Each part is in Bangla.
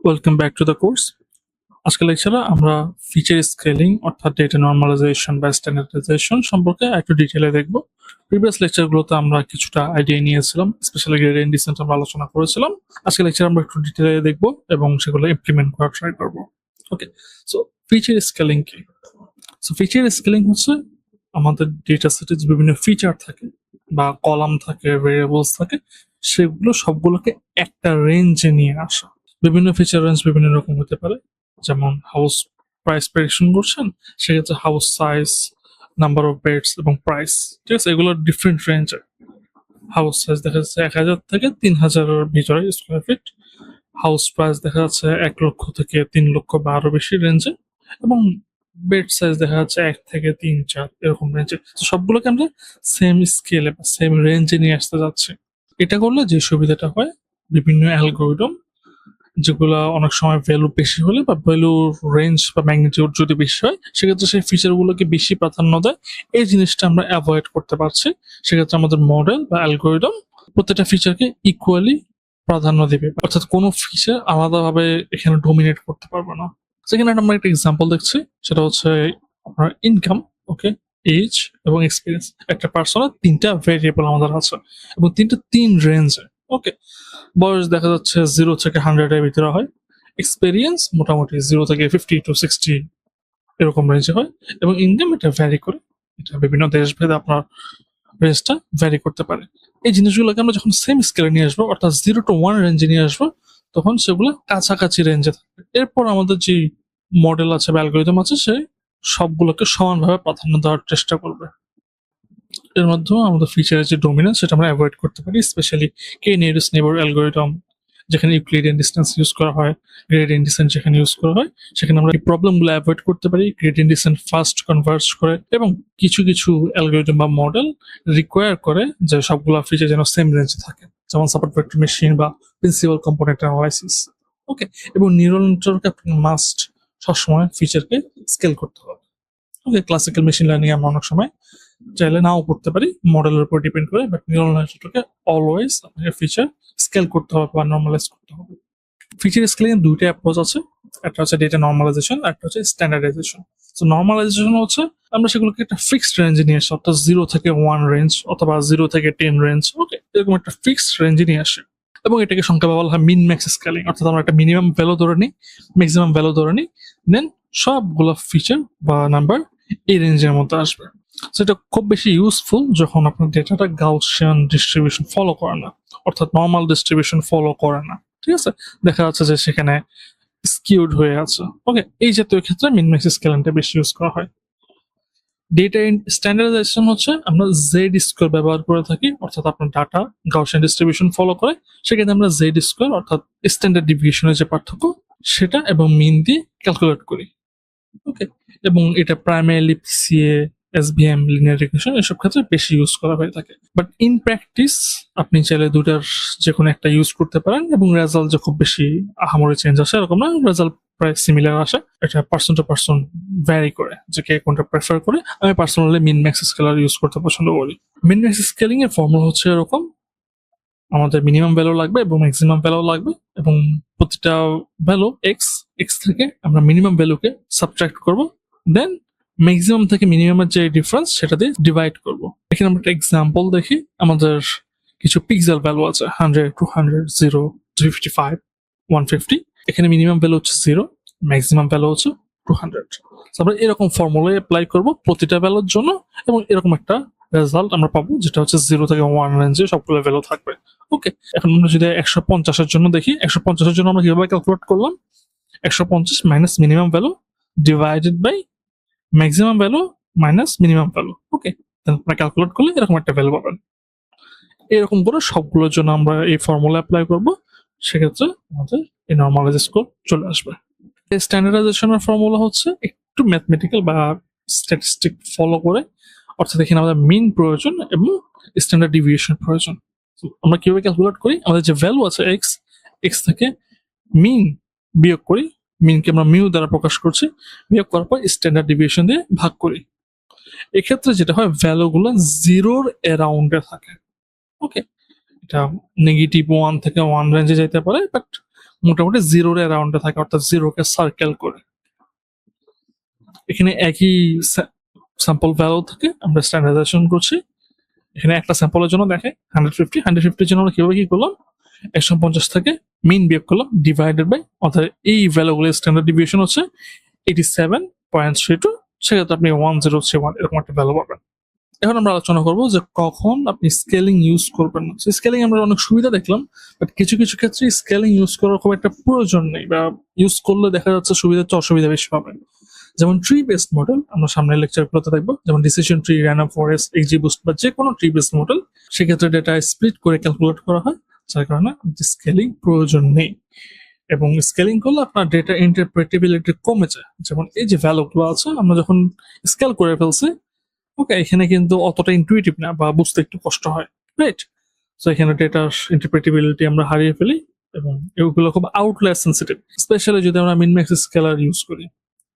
Welcome back to the course. আজকের লেকচারে আমরা ফিচার স্কেলিং অর্থাৎ ডেটা নর্মালাইজেশন বা স্ট্যান্ডার্ডাইজেশন সম্পর্কে একটু ডিটেলে দেখব। প্রিভিয়াস লেকচারগুলোতে আমরা কিছুটা আইডিয়া নিয়েছিলাম, স্পেশালি গ্রেডিয়েন্ট ডিসেন্ট আমরা আলোচনা করেছিলাম। আজকের লেকচারে আমরা একটু ডিটেলে দেখব এবং সেগুলো ইমপ্লিমেন্ট করার ট্রাই করব। ওকে, সো ফিচার স্কেলিং কি? সো ফিচার স্কেলিং হচ্ছে আমাদের ডেটা সেটে যে বিভিন্ন ফিচার থাকে বা কলাম থাকে, ভেরিয়েবলস থাকে, সেগুলো সবগুলোকে একটা রেঞ্জে নিয়ে আসা। বিভিন্ন ফিচার রেঞ্জ বিভিন্ন রকম হতে পারে, যেমন হাউস প্রাইস প্রেডিকশন করছেন, সেক্ষেত্রে house size, number of beds এবং প্রাইস, ঠিক আছে, এগুলো ডিফারেন্ট রেঞ্জে। হাউস সাইজ দেখা যাচ্ছে 1,000 থেকে 3,000-এর ভিতরে স্কোয়ার ফিট। হাউস প্রাইস দেখা যাচ্ছে 1 লক্ষ থেকে 3 লক্ষ বা আরো বেশি রেঞ্জে, এবং বেড সাইজ দেখা যাচ্ছে 1 থেকে 3-4 এরকম রেঞ্জে। তো সবগুলোকে আমরা সেম স্কেলে বা সেম রেঞ্জে নিয়ে আসতে যাচ্ছি। এটা করলে যে সুবিধাটা হয়, বিভিন্ন অ্যালগোরিদম যেগুলো অনেক সময় ভ্যালু বেশি হলে বা ভ্যালুর রেঞ্জ বা ম্যাগনিটিউড যদি বেশি হয়, সেক্ষেত্রে সেই ফিচারগুলোকে বেশি প্রাধান্য দেয়। এই জিনিসটা আমরা অ্যাভয়েড করতে পারছি। সেক্ষেত্রে আমাদের মডেল বা অ্যালগোরিদম প্রত্যেকটা ফিচারকে ইকুয়ালি প্রাধান্য দেবে, অর্থাৎ কোনো ফিচার আলাদাভাবে এখানে ডোমিনেট করতে পারবে না। সেখানে আমরা একটা এক্সাম্পল দেখছি, সেটা হচ্ছে আপনার ইনকাম, ওকে, এজ এবং এক্সপিরিয়েন্স। একটা পার্সনের 3টা ভেরিয়েবল আমাদের আছে এবং 3 রেঞ্জে। ওকে, বয়স দেখা যাচ্ছে 0 থেকে 100-এর ভিতরে হয়, এক্সপেরিয়েন্স মোটামুটি 0 থেকে 50 টু 60 এরকম রেঞ্জে হয়, এবং ইনকাম এটা ভ্যারি করে, এটা বিভিন্ন দেশ ভেদে আপনার রেঞ্জটা ভ্যারি করতে পারে। এই জিনিসগুলোকে আমরা যখন সেম স্কেলে নিয়ে আসবো, অর্থাৎ 0 to 1 রেঞ্জে নিয়ে আসবো, তখন সেগুলো কাছাকাছি রেঞ্জে থাকবে। এরপর আমাদের যে মডেল আছে বা অ্যালগরিদম আছে, সে সবগুলোকে সমানভাবে প্রাধান্য দেওয়ার চেষ্টা করবে। এর মাধ্যমে আমাদের ফিচারের যে ডোমিনেন্স সেটা আমরা অ্যাভয়েড করতে পারি, স্পেশালি কে নিয়ারেস্ট নেইবার অ্যালগরিদম, যেখানে ইউক্লিডিয়ান ডিসটেন্স ইউজ করা হয়, গ্রেডিয়েন্ট ডিসেন্ট যেখানে ইউজ করা হয়, সেখানে আমরা এই প্রবলেমগুলো অ্যাভয়েড করতে পারি। গ্রেডিয়েন্ট ডিসেন্ট ফাস্ট কনভার্জ করে, এবং কিছু কিছু অ্যালগরিদম বা মডেল রিকোয়ার করে যে সবগুলো ফিচার যেন সেম রেঞ্জে থাকে, যেমন সাপোর্ট ভেক্টর মেশিন বা প্রিন্সিপাল কম্পোনেন্ট অ্যানালাইসিস। ওকে, এবং নিউরাল নেটওয়ার্কে আপনি মাস্ট সবসময় ফিচারকে স্কেল করতে হবে। ওকে, ক্লাসিক্যাল মেশিন লার্নিং আমরা অনেক সময় চাইলে নাও করতে পারি, মডেলের উপর ডিপেন্ড করে, বাট নিউরাল নেটওয়ার্কে অলওয়েজ আপনাকে ফিচার স্কেল করতে হবে বা নর্মালাইজ করতে হবে। ফিচার স্কেলিং এর দুইটা অ্যাপ্রোচ আছে, একটা হচ্ছে ডেটা নর্মালাইজেশন, একটা হচ্ছে স্ট্যান্ডার্ডাইজেশন। তো নর্মালাইজেশন হচ্ছে আমরা সেগুলোকে একটা ফিক্সড রেঞ্জে নিয়ে আসি, অর্থাৎ 0 থেকে 1 রেঞ্জ অথবা 0 থেকে 10 রেঞ্জ, ওকে, এরকম একটা ফিক্সড রেঞ্জে নিয়ে আসি, এবং এটাকে সংক্ষেপে বলা হয় মিন ম্যাক্স স্কেলিং। অর্থাৎ আমরা একটা মিনিমাম ভ্যালু ধরে নিই, ম্যাক্সিমাম ভ্যালু ধরে নিই, দেন সবগুলো ফিচার বা নাম্বার এই রেঞ্জের মধ্যে আসবে। সেটা খুব বেশি ইউজফুল যখন আপনার ডেটাটা গাউসিয়ান ডিস্ট্রিবিউশন ফলো করে না, অর্থাৎ নর্মাল ডিস্ট্রিবিউশন ফলো করে না, ঠিক আছে, দেখা যাচ্ছে যে সেখানে স্কিউড হয়ে আছে। ওকে, এই জাতীয় ক্ষেত্রে মিনম্যাক্স স্কেলিংটা বেশি ইউজ করা হয়। ডেটা স্ট্যান্ডার্ডাইজেশন হচ্ছে আমরা জেড স্কোয়ার ব্যবহার করে থাকি, অর্থাৎ আপনার ডাটা গাউসিয়ান ডিস্ট্রিবিউশন ফলো করে, সেক্ষেত্রে আমরা জেড স্কোয়ার অর্থাৎ স্ট্যান্ডার্ড ডিভিয়েশনের যে পার্থক্য সেটা এবং মিন দিয়ে ক্যালকুলেট করি। ওকে, এবং এটা প্রাইমারিলি পিসিএ, এসভিএম, লিনিয়ার রিগ্রেশন এসব ক্ষেত্রে বেশি ইউজ করা হয়ে থাকে। বাট ইন প্র্যাকটিস আপনি চাইলে দুটার যে কোনো একটা ইউজ করতে পারেন, এবং রেজাল্ট যে খুব বেশি আহামরি চেঞ্জ আসে এরকম না, রেজাল্ট প্রায় সিমিলার আসে। এটা পার্সন টু পার্সন ভ্যারি করে যে কে কোনটা প্রেফার করে। আমি পার্সোনালি মিন ম্যাক্স স্কেলার ইউজ করতে পছন্দ করি। মিন ম্যাক্স স্কেলিং এর ফর্মুলা হচ্ছে এরকম, আমাদের মিনিমাম ভ্যালু লাগবে এবং ম্যাক্সিমাম ভ্যালু লাগবে, এবং প্রতিটা ভ্যালু এক্স, এক্স থেকে আমরা মিনিমাম ভ্যালুকে সাবট্রাক্ট করব, দেন ম্যাক্সিমাম থেকে মিনিমামের যে ডিফারেন্স সেটা দিয়ে ডিভাইড করব। এখানে আমরা একটা এক্সাম্পল দেখি, আমাদের কিছু পিক্সেল ভ্যালু আছে 100, 200, 0, 255, 150। এখানে মিনিমাম ভ্যালু হচ্ছে 0, ম্যাক্সিমাম ভ্যালু হচ্ছে 200। আমরা এরকম ফর্মুলায় অ্যাপ্লাই করব প্রতিটা ভ্যালুর জন্য, এবং এরকম একটা রেজাল্ট আমরা পাবো, যেটা হচ্ছে 0 থেকে 1 রেঞ্জে সবগুলো ভ্যালু থাকবে। ওকে, এখন আমরা যদি 150-এর জন্য দেখি, 150-এর জন্য আমরা কিভাবে ক্যালকুলেট করলাম, 150 minus minimum value divided by maximum value minus minimum value. Okay, আপনারা ক্যালকুলেট করলে এরকম একটা ভ্যালু পাবেন। এরকম করে সবগুলোর জন্য আমরা এই ফর্মুলা অ্যাপ্লাই করব, সেক্ষেত্রে আমাদের এই নর্মালাইজ স্কোর চলে আসবে। স্ট্যান্ডার্ডাইজেশনের ফর্মুলা হচ্ছে একটু ম্যাথমেটিক্যাল বা স্ট্যাটিস্টিক ফলো করে, অর্থাৎ এখানে আমাদের মিন প্রয়োজন এবং স্ট্যান্ডার্ড ডিভিয়েশন প্রয়োজন। আমরা কিভাবে ক্যালকুলেট করি, আমাদের যে ভ্যালু আছে এক্স, এক্স থেকে মিন বিয়োগ করি, মিনকে আমরা মিউ দ্বারা প্রকাশ করছি, বিয়োগ করার পর স্ট্যান্ডার্ড ডিভিয়েশন দিয়ে ভাগ করি। এক্ষেত্রে যেটা হয়, ভ্যালুগুলো 0-র অ্যারাউন্ডে থাকে। ওকে, এটা -1 থেকে 1 রেঞ্জে যেতে পারে, বাট মোটামুটি জিরোর অ্যারাউন্ডে থাকে, অর্থাৎ জিরোকে সার্কেল করে। এখানে একই স্যাম্পল ভ্যালু থেকে আমরা স্ট্যান্ডার্ডাইজেশন করছি। এখানে একটা স্যাম্পলের জন্য দেখে 150 জন্য আমরা কিভাবে কি করলাম, 150 থেকে মিন বিয়োগ করলাম ডিভাইডেড বাই, অর্থাৎ এই ভ্যালুগুলোর স্ট্যান্ডার্ড ডিভিয়েশন হচ্ছে 87.32, সেক্ষেত্রে আপনি 1031 এরকম একটা ভ্যালু পাবেন। এখন আমরা আলোচনা করবো যে কখন আপনি স্কেলিং ইউজ করবেন না। স্কেলিং আমরা অনেক সুবিধা দেখলাম, বাট কিছু কিছু ক্ষেত্রে স্কেলিং ইউজ করার খুব একটা প্রয়োজন নেই, বা ইউজ করলে দেখা যাচ্ছে সুবিধা চেয়ে অসুবিধা বেশি পাবেন। যেমন ট্রি বেসড মডেল আমরা সামনের লেকচারগুলোতে দেখবো, যেমন ডিসিশন ট্রি, র্যান্ডম ফরেস্ট, এক্সিবুস্ট বা যে কোনো ট্রি বেসড মডেল, সেক্ষেত্রে ডেটা স্প্লিট করে ক্যালকুলেট করা হয়, যার কারণে স্কেলিং প্রয়োজন নেই। এবং স্কেলিং করলে আপনার ডেটা ইন্টারপ্রেটেবিলিটি কমে যায়। যেমন এই যে ভ্যালুগুলো আছে আমরা যখন স্কেল করে ফেলছি, ওকে, এখানে কিন্তু অতটা ইনটুইটিভ না বা বুঝতে একটু কষ্ট হয়, রাইট? তো এখানে ডেটার ইন্টারপ্রেটেবিলিটি আমরা হারিয়ে ফেলি, এবং এগুলো খুব আউটলায়ার সেন্সিটিভ, স্পেশালি যদি আমরা মিনম্যাক্স স্কেলার ইউজ করি।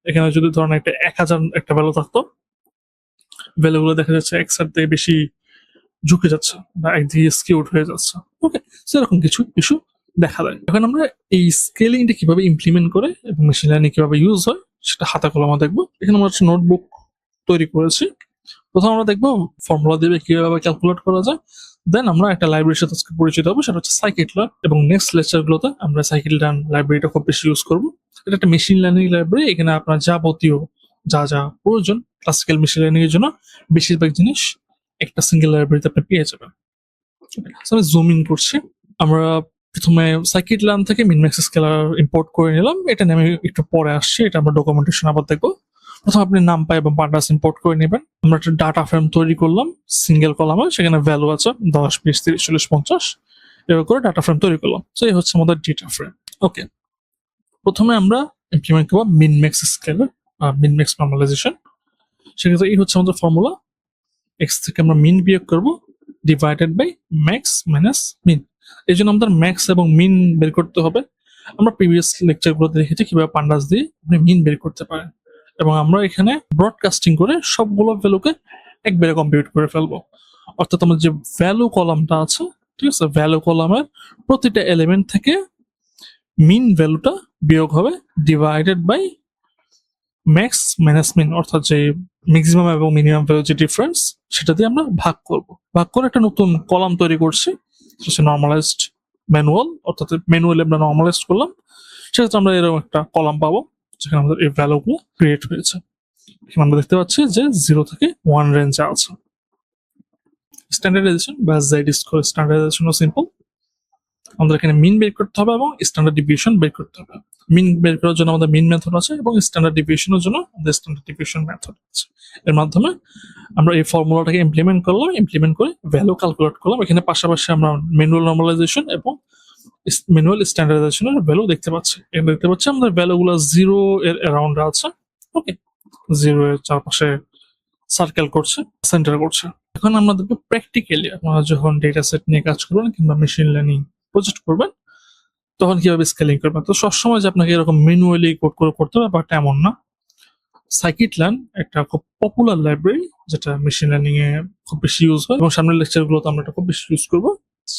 এখানে যদি ধরেন একটা 1000 একটা ভ্যালু থাকতো, ভ্যালুগুলো দেখা যাচ্ছে এক্সার থেকে বেশি ঝুঁকে যাচ্ছে বা একদিকে স্কিউড হয়ে যাচ্ছে, ওকে, সেরকম কিছু ইস্যু দেখা দেয়। এখন আমরা এই স্কেলিংটা কিভাবে ইমপ্লিমেন্ট করে এবং মেশিন লার্নিং কিভাবে ইউজ হয় সেটা হাতে কলমে দেখবো। এখানে আমরা নোটবুক তৈরি করেছি। প্রথম আমরা দেখবো ফর্মুলা দিয়ে কিভাবে ক্যালকুলেট করা যায়, দেন আমরা একটা লাইব্রেরির সাথে আজকে পরিচিত হবো, সেটা হচ্ছে scikit-learn, এবং নেক্সট লেকচার গুলোতে আমরা scikit-learn লাইব্রেরিটা খুব বেশি ইউজ করবো। এটা একটা মেশিন লার্নিং লাইব্রেরি, এখানে আপনার যাবতীয় যা যা প্রয়োজন ক্লাসিক্যাল মেশিন লার্নিং এর জন্য বেশিরভাগ জিনিস একটা সিঙ্গেল লাইব্রেরিতে আপনি পেয়ে যাবেন। আমি জুম ইন করছি। আমরা প্রথমে scikit-learn থেকে মিনম্যাক্স স্কেলার ইম্পোর্ট করে নিলাম, এটা নিয়ে আমি একটু পরে আসছি, এটা আমরা ডকুমেন্টেশন আবার দেখবো। প্রথম আপনি নামপাই এবং পান্ডাস ইম্পোর্ট করে নেবেন। আমরা একটা ডাটা ফ্রেম তৈরি করলাম সিঙ্গেল কলামে, সেখানে ভ্যালু আছে 10, 20, 30, 40, 50, এভাবে করে ডাটা ফ্রেম তৈরি করলাম। তো এই হচ্ছে আমাদের ডেটা ফ্রেম। ওকে, প্রথমে আমরা ইমপ্লিমেন্ট করবো মিনম্যাক্স স্কেলার, মিনম্যাক্স নর্মালাইজেশন। সেক্ষেত্রে এই হচ্ছে আমাদের ফর্মুলা, এক্স থেকে আমরা মিন বিয়োগ করবো ডিভাইডেড বাই ম্যাক্স মাইনাস মিন। এই জন্য আমাদের ম্যাক্স এবং মিন বের করতে হবে। আমরা প্রিভিয়াস লেকচারগুলোতে দেখেছি কিভাবে পান্ডাস দিয়ে আপনি মিন বের করতে পারেন, এবং আমরা এখানে ব্রডকাস্টিং করে সবগুলো ভ্যালুকে একবারে কম্পিউট করে ফেলবো। অর্থাৎ আমাদের যে ভ্যালু কলামটা আছে, ঠিক আছে, ভ্যালু কলামের প্রতিটা এলিমেন্ট থেকে মিন ভ্যালুটা বিয়োগ হবে ডিভাইডেড বাই ম্যাক্স মাইনাস মিন, অর্থাৎ যে ম্যাক্সিমাম এবং মিনিমাম ভ্যালু যে ডিফারেন্স, সেটা দিয়ে আমরা ভাগ করব। ভাগ করে একটা নতুন কলাম তৈরি করছি, সেটা নর্মালাইজড ম্যানুয়াল, অর্থাৎ ম্যানুয়ালি আমরা নর্মালাইজড করলাম। সেক্ষেত্রে আমরা এরকম একটা কলাম পাবো যেখানে আমাদের এই ভ্যালুগুলো ক্রিয়েট হয়েছে। এখানে আমরা দেখতে পাচ্ছি যে 0 থেকে 1 রেঞ্জে আছে। স্ট্যান্ডার্ডাইজেশন বা জেড স্কোর স্ট্যান্ডার্ডাইজেশনও সিম্পল। আমাদের এখানে মিন বের করতে হবে এবং স্ট্যান্ডার্ড ডিভিয়েশন বের করতে হবে। মিন বের করার জন্য আমাদের মিন মেথড আছে, এবং স্ট্যান্ডার্ড ডিভিয়েশনের জন্য আমাদের স্ট্যান্ডার্ড ডিভিয়েশন মেথড আছে। এর মাধ্যমে আমরা এই ফর্মুলাটাকে ইমপ্লিমেন্ট করলাম, ইমপ্লিমেন্ট করে ভ্যালু ক্যালকুলেট করলাম। এখানে পাশাপাশি আমরা ম্যানুয়াল নর্মালাইজেশন এবং ম্যানুয়াল স্ট্যান্ডার্ডাইজেশনের ভ্যালু দেখতে পাচ্ছি। এখানে দেখতে পাচ্ছি আমাদের ভ্যালুগুলো 0 এর অ্যারাউন্ডে আছে, ওকে, 0 এর চারপাশে সার্কেল করছে, সেন্টার করছে। এখন আমরা দেখবো প্র্যাকটিক্যালি আপনারা যখন ডেটা সেট নিয়ে কাজ করবেন কিংবা মেশিন লার্নিং প্রজেক্ট করবেন, তখন কিভাবে স্কেলিং করবেন। তো সবসময় যে আপনাকে এরকম ম্যানুয়ালি কোড করে করতে হবে ব্যাপারটা এমন না। scikit-learn একটা খুব পপুলার লাইব্রেরি, যেটা মেশিন লার্নিং এ খুব বেশি ইউজ হয়, এবং সামনের লেকচার গুলোতে আমরা এটা খুব বেশি ইউজ করবো।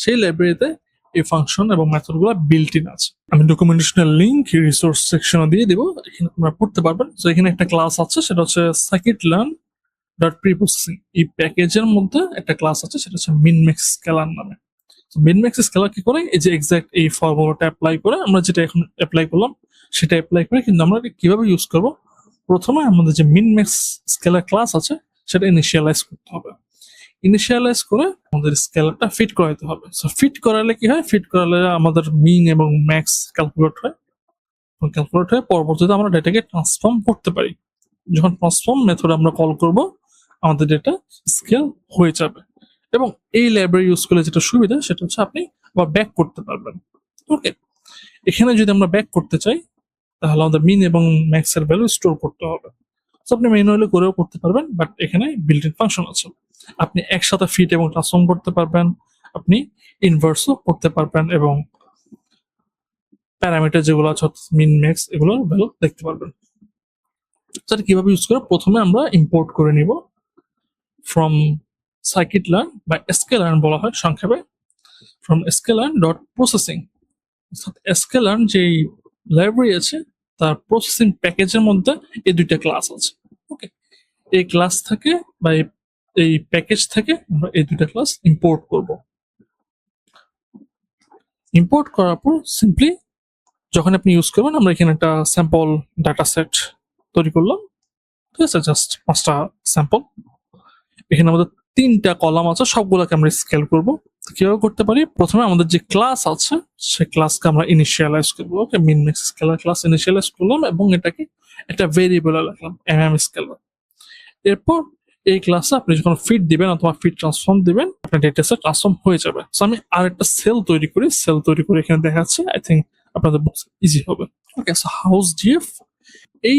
সেই লাইব্রেরিতে এই ফাংশন এবং মেথড গুলো বিল্ট ইন আছে। আমি ডকুমেন্টেশনের লিঙ্ক রিসোর্স সেকশনে দিয়ে দিব, এখানে আপনারা পড়তে পারবেন। তো এখানে একটা ক্লাস আছে, সেটা হচ্ছে scikit-learn.preprocessing। এই প্যাকেজের মধ্যে একটা ক্লাস আছে, সেটা হচ্ছে মিনম্যাক্স স্কেলার নামে। মিনম্যাক্স স্কেলার কি করে, এই যে এক্সাক্ট এই ফর্মুলাটা অ্যাপ্লাই করে, আমরা যেটা এখন অ্যাপ্লাই করলাম সেটা অ্যাপ্লাই করে, কিন্তু আমরা কিভাবে ইউজ করবো, প্রথমে আমাদের যে মিনম্যাক্স স্কেলার ক্লাস আছে সেটা ইনিশিয়ালাইজ করতে হবে। ইনিশিয়ালাইজ করে আমাদের স্কেলারটা ফিট করাইতে হবে। সো ফিট করালে কি হয়, ফিট করালে আমাদের মিন এবং ম্যাক্স ক্যালকুলেট হয়, ক্যালকুলেট হয়ে পরবর্তীতে আমরা ডেটাকে ট্রান্সফর্ম করতে পারি। যখন ট্রান্সফর্ম মেথড আমরা কল করব, আমাদের ডেটা স্কেল হয়ে যাবে। এবং এই লাইব্রেরি ইউজ করলে যেটা সুবিধা, সেটা হচ্ছে আপনি আবার ব্যাক করতে পারবেন। ওকে, এখানে যদি আমরা ব্যাক করতে চাই, তাহলে আমাদের মিন এবং ম্যাক্স এর ভ্যালু স্টোর করতে হবে। তো আপনি ম্যানুয়ালি করেও করতে পারবেন, বাট এখানে বিল্ট ইন ফাংশন আছে। আপনি একসাথে ফিট এবং ট্রান্সফর্ম করতে পারবেন, আপনি ইনভার্সও করতে পারবেন, এবং প্যারামিটার যেগুলো আছে মিন ম্যাক্স এগুলোর ভ্যালু দেখতে পারবেন। সেটা কিভাবে ইউজ করে, প্রথমে আমরা ইম্পোর্ট করে নিব ফ্রম scikit-learn বা sklearn বলা হয় সংক্ষেপে, ফ্রম sklearn.processing। স্কেলার যেই লাইব্রেরি আছে তার প্রসেসিং প্যাকেজের মধ্যে এই দুইটা ক্লাস আছে। ওকে, এই ক্লাস থেকে বা এই প্যাকেজ থেকে আমরা এই দুইটা ক্লাস ইম্পোর্ট করব। ইম্পোর্ট করার পর সিম্পলি যখন আপনি ইউজ করবেন, আমরা এখানে একটা স্যাম্পল ডাটা সেট তৈরি করলাম, ঠিক আছে, জাস্ট 5টা স্যাম্পল। এখানে আমাদের 3টা কলাম আছে, সবগুলোকে আমরা স্কেল করব। কিভাবে করতে পারি? প্রথমে আমাদের যে ক্লাস আছে সেই ক্লাসকে আমরা ইনিশিয়ালাইজ করবো। Okay, min max scaler class initialise করলাম এবং এটাকে একটা ভেরিয়েবলে রাখলাম স্কেলার। এরপর এই ক্লাসে আপনি যখন ফিট দিবেন অথবা ফিট ট্রান্সফর্ম দিবেন, আপনার ডেটা সেট ট্রান্সফর্ম হয়ে যাবে। সো আমি আরেকটা সেল তৈরি করি, সেল তৈরি করে এখানে দেখাচ্ছি, আই থিঙ্ক আপনাদের ইজি হবে। ওকে, সো হাউস ডিএফ, এই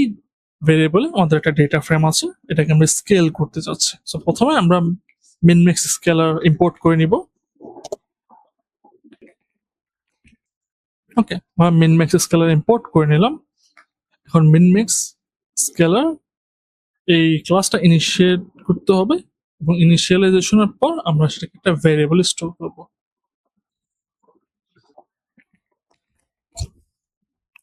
ভেরিয়েবলে আমাদের একটা ডেটা ফ্রেম আছে, এটাকে আমরা স্কেল করতে যাচ্ছি। সো প্রথমে আমরা মিনম্যাক্স স্কেলার ইম্পোর্ট করে নিব। ওকে, আমরা মিনম্যাক্স স্কেলার ইম্পোর্ট করে নিলাম। এখন মিনম্যাক্স স্কেলার এই ক্লাসটা ইনিশিয়েট করতে হবে এবং ইনিশিয়ালাইজেশনের পর আমরা সেটাকে একটা ভেরিয়েবল স্টোর করব।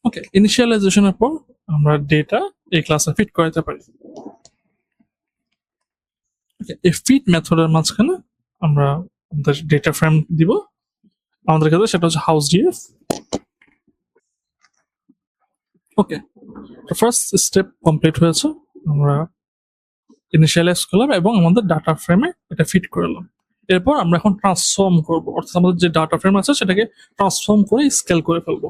ওকে, ইনিশিয়ালাইজেশনের পর আমরা ডেটা এই ক্লাসে ফিট করাতে পারি। ওকে, এই ফিট মেথডের মাঝখানে আমরা আমাদের ডেটা ফ্রেম দিব, আমাদের কাছে সেটা হচ্ছে হাউস ডিএফ। ওকে, ফার্স্ট স্টেপ কমপ্লিট হয়েছে, আমরা ইনিশিয়ালাইজ করলাম এবং আমাদের ডাটা ফ্রেমে এটা ফিট করলাম। এরপর আমরা এখন ট্রান্সফর্ম করব, অর্থাৎ আমাদের যে ডাটা ফ্রেম আছে সেটাকে ট্রান্সফর্ম করে স্কেল করে ফেলবো।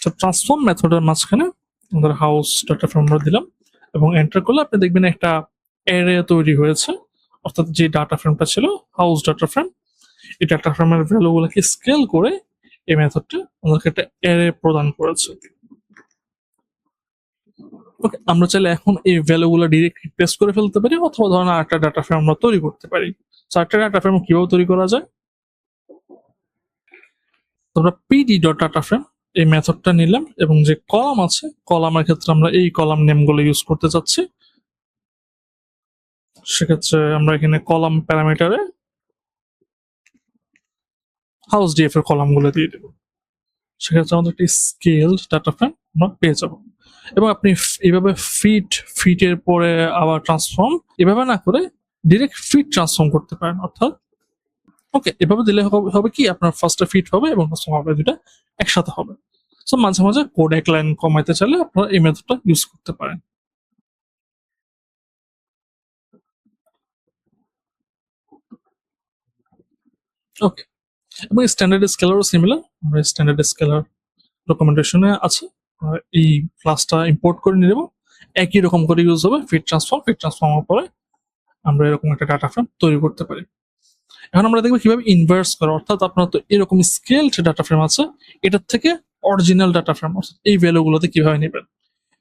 তো ট্রান্সফর্ম মেথডের মাঝখানে আমাদের হাউস ডাটা ফ্রেম আমরা দিলাম এবং এন্টার করলে আপনি দেখবেন একটা অ্যারে তৈরি হয়েছে, অর্থাৎ যে ডাটা ফ্রেমটা ছিল হাউস ডাটা ফ্রেম, এই ডাটা ফ্রেমের ভ্যালুগুলোকে স্কেল করে এই মেথডটা আমাদেরকে একটা অ্যারে প্রদান করেছে। ওকে, আমরা চাইলে এখন এই ভ্যালুগুলো ডিরেক্ট রিপ্লেস করে ফেলতে পারি অথবা ধরেন আরেকটা ডাটা ফ্রেম আমরা তৈরি করতে পারি। চারটা ডাটা ফ্রেম কিভাবে তৈরি করা যায়? আমরা পিডি ডট ডাটা ফ্রেম এই মেথডটা নিলাম এবং যে কলাম আছে কলামের ক্ষেত্রে আমরা এই কলাম নেমগুলো ইউজ করতে চাচ্ছি। সেক্ষেত্রে আমরা এখানে কলাম প্যারামিটারে হাউস ডিএফ এর কলামগুলো দিয়ে দেবো। সেক্ষেত্রে আমাদের একটি স্কেলড ডাটা ফ্রেম আমরা পেয়ে যাব। এবং আপনি এইভাবে ফিটের পরে আবার ট্রান্সফর্ম এভাবে না করে ডিরেক্ট ফিট ট্রান্সফর্ম করতে পারেন, অর্থাৎ ওকে এভাবে দিলে হবে কি আপনার ফার্স্টে ফিট হবে এবং ট্রান্সফর্ম হবে, দুটা একসাথে হবে। সো মাঝে মাঝে কোড এক লাইন কমাইতে চাইলে আপনারা এই মেথডটা ইউজ করতে পারেন। ওকে, এবং স্ট্যান্ডার্ড স্কেলারও সিমিলার, আমরা স্ট্যান্ডার্ড স্কেলার ডকুমেন্টেশনে আছে, এই ক্লাসটা ইম্পোর্ট করে নিয়ে নেব, একই রকম করে ইউজ হবে। ফিট ট্রান্সফর্ম হওয়ার পরে আমরা এরকম একটা ডাটা ফ্রেম তৈরি করতে পারি। এখন আমরা দেখবো কিভাবে ইনভার্স করা, অর্থাৎ আপনার তো এরকম স্কেলড ডাটা ফ্রেম আছে, এটার থেকে অরিজিনাল ডাটা ফ্রেম অর্থাৎ এই ভ্যালুগুলোতে কিভাবে নেবেন।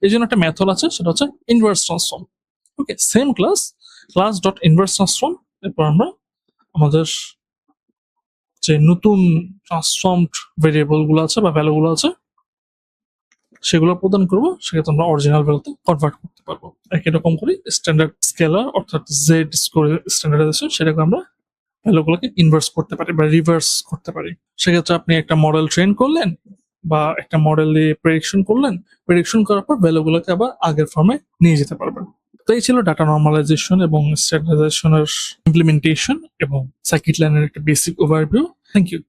এই জন্য একটা মেথড আছে, সেটা হচ্ছে inverse transform. Okay, same class dot inverse transform, এরপর আমরা আমাদের যে নতুন ট্রান্সফর্মড ভেরিয়েবল গুলো আছে বা ভ্যালু গুলো আছে সেগুলো প্রদান করবো, সেক্ষেত্রে আমরা অরিজিনাল ভ্যালুতে কনভার্ট করতে পারবো। একই রকম করে স্ট্যান্ডার্ড স্কেলার অর্থাৎ জেড স্কোর স্ট্যান্ডার্ডাইজেশন, সেটাকে আমরা ভ্যালুগুলোকে ইনভার্স করতে পারি বা রিভার্স করতে পারি। সেক্ষেত্রে আপনি একটা মডেল ট্রেন করলেন বা একটা মডেল দিয়ে প্রেডিকশন করলেন, প্রেডিকশন করার পর ভ্যালুগুলোকে আবার আগের ফর্মে নিয়ে যেতে পারবেন। তো এই ছিল ডাটা নর্মালাইজেশন এবং স্ট্যান্ডার্ডাইজেশনের ইমপ্লিমেন্টেশন এবং সার্কিট লাইনের একটা বেসিক ওভারভিউ। Thank you.